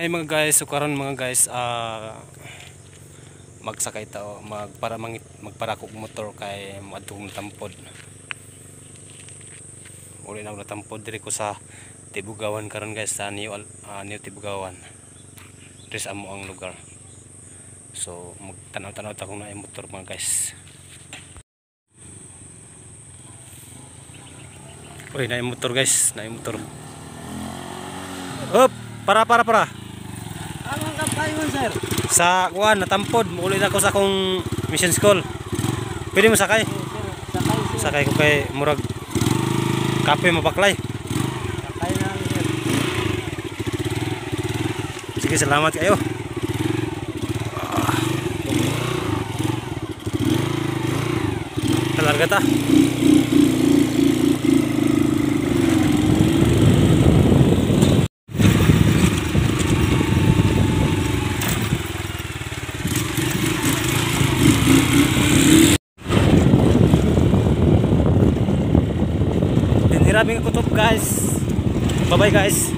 Ay mga guys, so karon mga guys, magsakay tao magparakog motor kay moadtong tampod. Uli na tampod diri ko sa Tibugawan karon guys, sa New Tibugawan. Dres amo ang lugar. So magtanaw-tanaw ta kung naay motor mga guys. Uy, naay motor guys, naay motor. Hop, para. Anong kapayo sir? Sa kuan natampod, muli na ko sa akong mission school. Pwede mo sakay? Sakay ko kay murag kape mabaklay. Sakay na sir. Sige, salamat kayo. Talarga ta. Dinhirapin ko kutob guys. Bye bye guys.